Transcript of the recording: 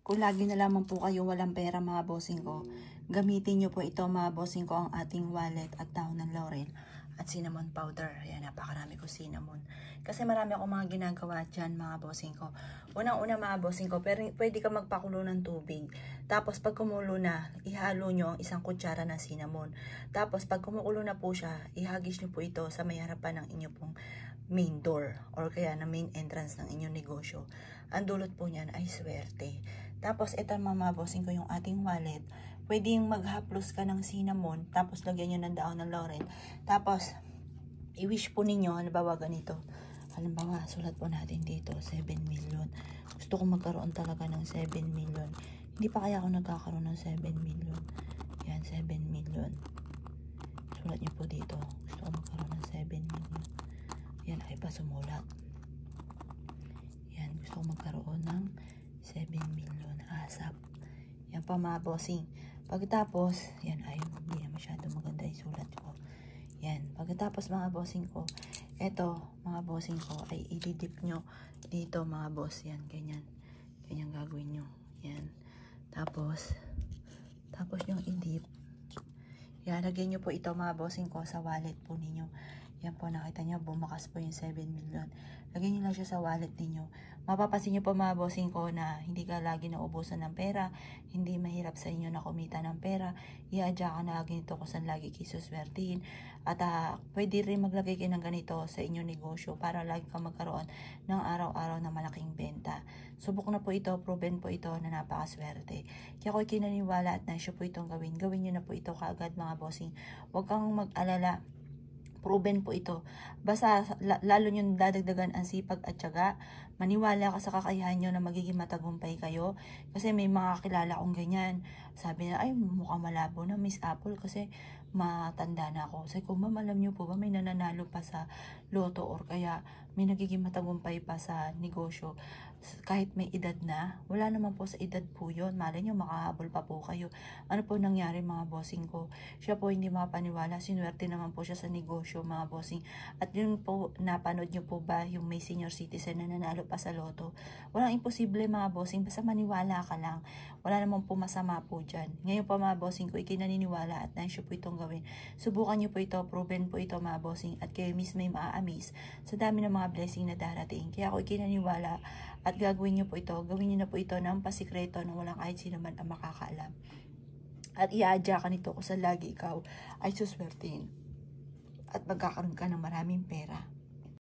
Kung lagi na lamang po kayo walang pera mga bossing ko, gamitin nyo po ito mga bossing ko, ang ating wallet at dahon ng laurel at cinnamon powder. Ayan, napakarami ko cinnamon. Kasi marami akong mga ginagawa dyan mga bossing ko. Unang-una mga bossing ko, pero pwede ka magpakulo ng tubig. Tapos pag kumulo na, ihalo nyo ang isang kutsara ng cinnamon. Tapos pag kumukulo na po siya, ihagis nyo po ito sa may harapan ng inyo pong main door or kaya na main entrance ng inyong negosyo. Ang dulot po niyan ay swerte. Tapos ito mga bossing ko, yung ating wallet. Pwedeng maghaplos ka ng cinnamon, tapos lagyan nyo ng daon ng laurel. Tapos, i-wish po ninyo, halimbawa ganito. Halimbawa, sulat po natin dito, 7 million. Gusto ko magkaroon talaga ng 7 million. Hindi pa kaya ako nagkakaroon ng 7 million. Yan, 7 million. Sulat nyo po dito. Gusto ko magkaroon ng 7 million. Yan, ay pa sumulat. Yan, gusto ko magkaroon ng 7 million. Asap. Yan pa mga bossing. Pagkatapos, yan ay hindi na masyado maganda yung sulat ko. Yan. Pagkatapos mga bossing ko, eto mga bossing ko ay ididip nyo dito mga boss. Yan, ganyan. Ganyan gagawin nyo. Yan. Tapos yung idip. Yan, lagyan nyo po ito mga bossing ko sa wallet po ninyo. Yan po, nakita nyo, bumakas po yung 7 million. Lagyan nyo lang siya sa wallet ninyo. Mapapansin nyo po mga bossing ko na hindi ka lagi naubusan ng pera, hindi mahirap sa inyo na kumita ng pera. I-adya ka na lagi nito kung saan lagi kayo suswertihin. At pwede rin maglagay kayo ng ganito sa inyong negosyo para lagi ka magkaroon ng araw-araw na malaking benta. Subok na po ito, proven po ito na napakaswerte. Kaya ako'y kinaniwala at naisyo po itong gawin. Gawin nyo na po ito kaagad mga bossing. Huwag kang mag-alala. Proven po ito. Basta lalo nyo dadagdagan ang sipag at tiyaga. Maniwala ka sa kakayahan nyo na magiging matagumpay kayo. Kasi may mga kilala kong ganyan. Sabi na, ay mukhang malabo na Miss Apple kasi matanda na ako. Sabi ko, ma'am, alam nyo po ba may nananalo pa sa loto or kaya may nagiging matagumpay pa sa negosyo kahit may edad na? Wala naman po sa edad po yun. Malay nyo, makahabol pa po kayo. Ano po nangyari mga bossing ko? Siya po hindi makapaniwala. Sinuwerte naman po siya sa negosyo mga bossing. At yun po, napanood nyo po ba yung may senior citizen na nanalo pa sa loto? Walang imposible mga bossing. Basta maniwala ka lang. Wala naman po masama po dyan. Ngayon po mga bossing ko, ikinaniniwala at naisyo po itong gawin. Subukan nyo po ito. Proven po ito mga bossing. At kayo mismo may maa-amaze sa dami ng mga blessing na darating. Kaya ako ikinaniwala at gagawin nyo po ito. Gawin nyo na po ito ng pasikreto na walang kahit sino man ang makakaalam. At i-adya ka nito kung sa lagi ikaw ay suswertein. At magkakaroon ka ng maraming pera.